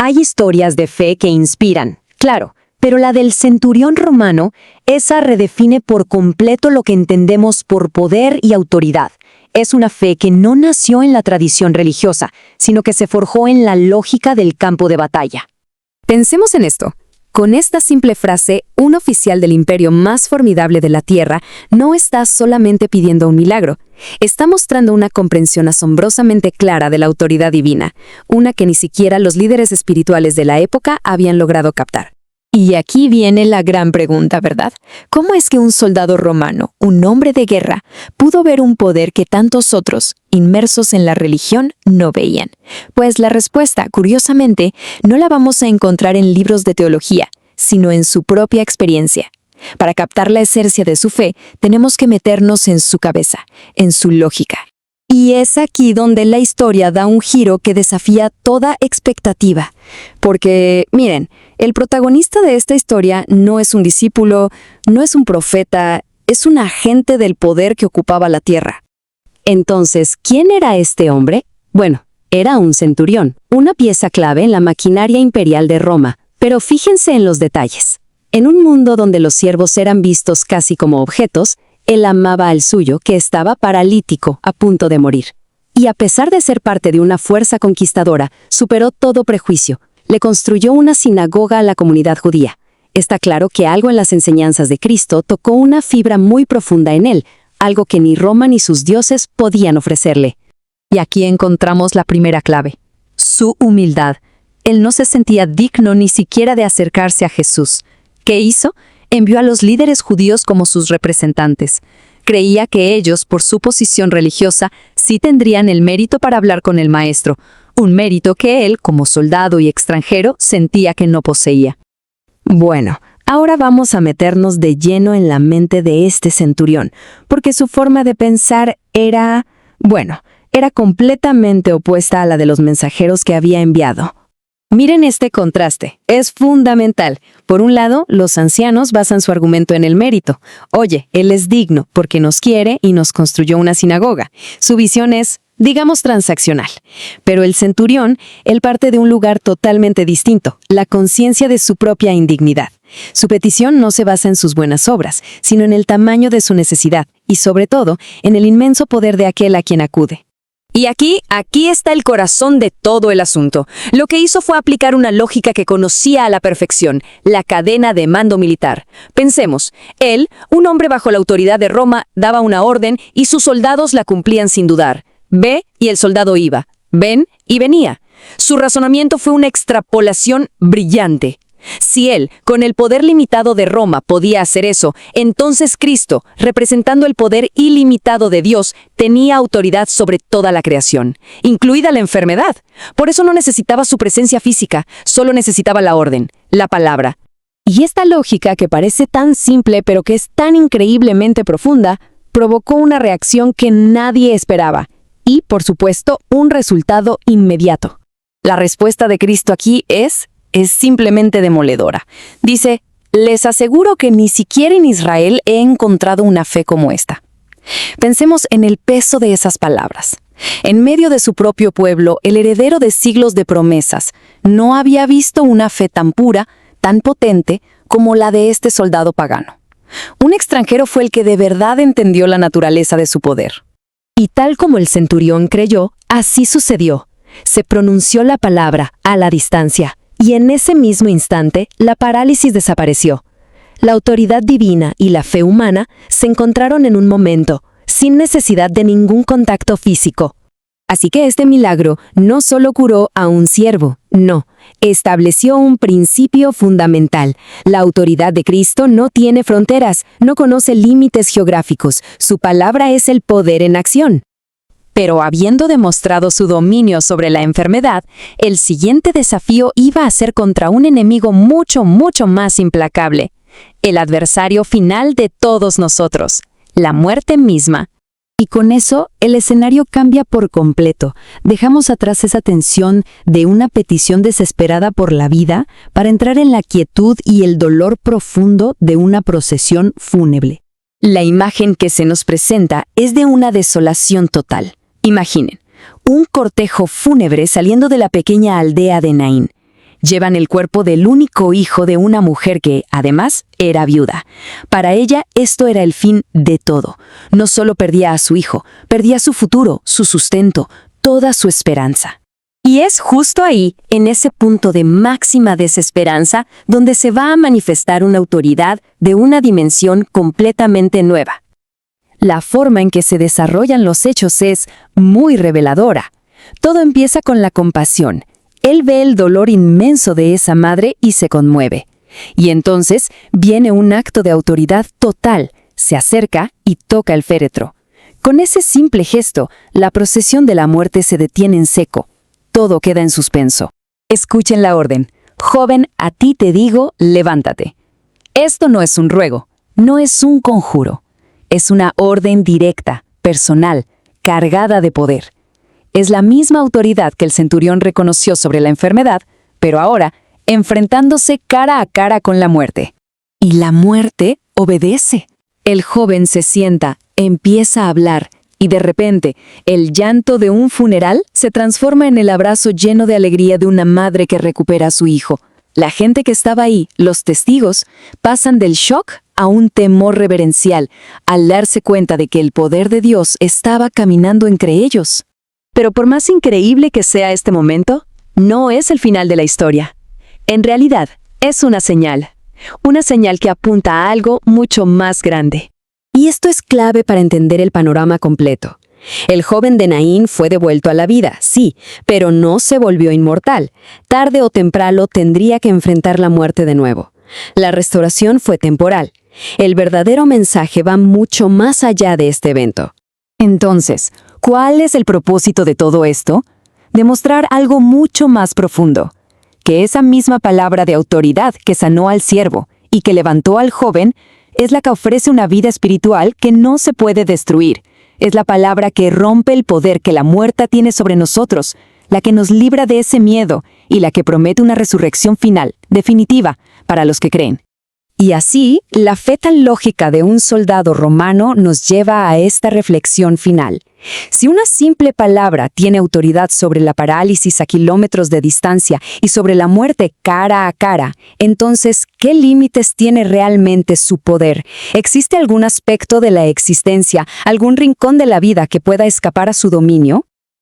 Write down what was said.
Hay historias de fe que inspiran, claro, pero la del centurión romano, esa redefine por completo lo que entendemos por poder y autoridad. Es una fe que no nació en la tradición religiosa, sino que se forjó en la lógica del campo de batalla. Pensemos en esto. Con esta simple frase, un oficial del imperio más formidable de la Tierra no está solamente pidiendo un milagro, está mostrando una comprensión asombrosamente clara de la autoridad divina, una que ni siquiera los líderes espirituales de la época habían logrado captar. Y aquí viene la gran pregunta, ¿verdad? ¿Cómo es que un soldado romano, un hombre de guerra, pudo ver un poder que tantos otros, inmersos en la religión, no veían? Pues la respuesta, curiosamente, no la vamos a encontrar en libros de teología, sino en su propia experiencia. Para captar la esencia de su fe, tenemos que meternos en su cabeza, en su lógica. Y es aquí donde la historia da un giro que desafía toda expectativa. Porque, miren, el protagonista de esta historia no es un discípulo, no es un profeta, es un agente del poder que ocupaba la tierra. Entonces, ¿quién era este hombre? Bueno, era un centurión, una pieza clave en la maquinaria imperial de Roma. Pero fíjense en los detalles. En un mundo donde los siervos eran vistos casi como objetos, él amaba al suyo, que estaba paralítico, a punto de morir. Y a pesar de ser parte de una fuerza conquistadora, superó todo prejuicio. Le construyó una sinagoga a la comunidad judía. Está claro que algo en las enseñanzas de Cristo tocó una fibra muy profunda en él, algo que ni Roma ni sus dioses podían ofrecerle. Y aquí encontramos la primera clave: su humildad. Él no se sentía digno ni siquiera de acercarse a Jesús. ¿Qué hizo? Envió a los líderes judíos como sus representantes. Creía que ellos, por su posición religiosa, sí tendrían el mérito para hablar con el maestro, un mérito que él, como soldado y extranjero, sentía que no poseía. Bueno, ahora vamos a meternos de lleno en la mente de este centurión, porque su forma de pensar era completamente opuesta a la de los mensajeros que había enviado. Miren este contraste, es fundamental. Por un lado, los ancianos basan su argumento en el mérito. Oye, él es digno porque nos quiere y nos construyó una sinagoga. Su visión es, digamos, transaccional. Pero el centurión, él parte de un lugar totalmente distinto, la conciencia de su propia indignidad. Su petición no se basa en sus buenas obras, sino en el tamaño de su necesidad y, sobre todo, en el inmenso poder de aquel a quien acude. Y aquí está el corazón de todo el asunto. Lo que hizo fue aplicar una lógica que conocía a la perfección, la cadena de mando militar. Pensemos, él, un hombre bajo la autoridad de Roma, daba una orden y sus soldados la cumplían sin dudar. Ve y el soldado iba. Ven y venía. Su razonamiento fue una extrapolación brillante. Si él, con el poder limitado de Roma, podía hacer eso, entonces Cristo, representando el poder ilimitado de Dios, tenía autoridad sobre toda la creación, incluida la enfermedad. Por eso no necesitaba su presencia física, solo necesitaba la orden, la palabra. Y esta lógica, que parece tan simple pero que es tan increíblemente profunda, provocó una reacción que nadie esperaba y, por supuesto, un resultado inmediato. La respuesta de Cristo aquí es simplemente demoledora. Dice, les aseguro que ni siquiera en Israel he encontrado una fe como esta. Pensemos en el peso de esas palabras. En medio de su propio pueblo, el heredero de siglos de promesas no había visto una fe tan pura, tan potente, como la de este soldado pagano. Un extranjero fue el que de verdad entendió la naturaleza de su poder. Y tal como el centurión creyó, así sucedió. Se pronunció la palabra a la distancia. Y en ese mismo instante, la parálisis desapareció. La autoridad divina y la fe humana se encontraron en un momento, sin necesidad de ningún contacto físico. Así que este milagro no solo curó a un siervo, no, estableció un principio fundamental. La autoridad de Cristo no tiene fronteras, no conoce límites geográficos, su palabra es el poder en acción. Pero habiendo demostrado su dominio sobre la enfermedad, el siguiente desafío iba a ser contra un enemigo mucho más implacable, el adversario final de todos nosotros, la muerte misma. Y con eso, el escenario cambia por completo. Dejamos atrás esa tensión de una petición desesperada por la vida para entrar en la quietud y el dolor profundo de una procesión fúnebre. La imagen que se nos presenta es de una desolación total. Imaginen, un cortejo fúnebre saliendo de la pequeña aldea de Naín. Llevan el cuerpo del único hijo de una mujer que, además, era viuda. Para ella, esto era el fin de todo. No solo perdía a su hijo, perdía su futuro, su sustento, toda su esperanza. Y es justo ahí, en ese punto de máxima desesperanza, donde se va a manifestar una autoridad de una dimensión completamente nueva. La forma en que se desarrollan los hechos es muy reveladora. Todo empieza con la compasión. Él ve el dolor inmenso de esa madre y se conmueve. Y entonces viene un acto de autoridad total. Se acerca y toca el féretro. Con ese simple gesto, la procesión de la muerte se detiene en seco. Todo queda en suspenso. Escuchen la orden. Joven, a ti te digo, levántate. Esto no es un ruego, no es un conjuro. Es una orden directa, personal, cargada de poder. Es la misma autoridad que el centurión reconoció sobre la enfermedad, pero ahora enfrentándose cara a cara con la muerte. Y la muerte obedece. El joven se sienta, empieza a hablar, y de repente, el llanto de un funeral se transforma en el abrazo lleno de alegría de una madre que recupera a su hijo. La gente que estaba ahí, los testigos, pasan del shock a un temor reverencial, al darse cuenta de que el poder de Dios estaba caminando entre ellos. Pero por más increíble que sea este momento, no es el final de la historia. En realidad, es una señal que apunta a algo mucho más grande. Y esto es clave para entender el panorama completo. El joven de Naín fue devuelto a la vida, sí, pero no se volvió inmortal. Tarde o temprano tendría que enfrentar la muerte de nuevo. La restauración fue temporal. El verdadero mensaje va mucho más allá de este evento. Entonces, ¿cuál es el propósito de todo esto? Demostrar algo mucho más profundo. Que esa misma palabra de autoridad que sanó al siervo y que levantó al joven es la que ofrece una vida espiritual que no se puede destruir. Es la palabra que rompe el poder que la muerte tiene sobre nosotros, la que nos libra de ese miedo y la que promete una resurrección final, definitiva, para los que creen. Y así, la fe tan lógica de un soldado romano nos lleva a esta reflexión final. Si una simple palabra tiene autoridad sobre la parálisis a kilómetros de distancia y sobre la muerte cara a cara, entonces, ¿qué límites tiene realmente su poder? ¿Existe algún aspecto de la existencia, algún rincón de la vida que pueda escapar a su dominio?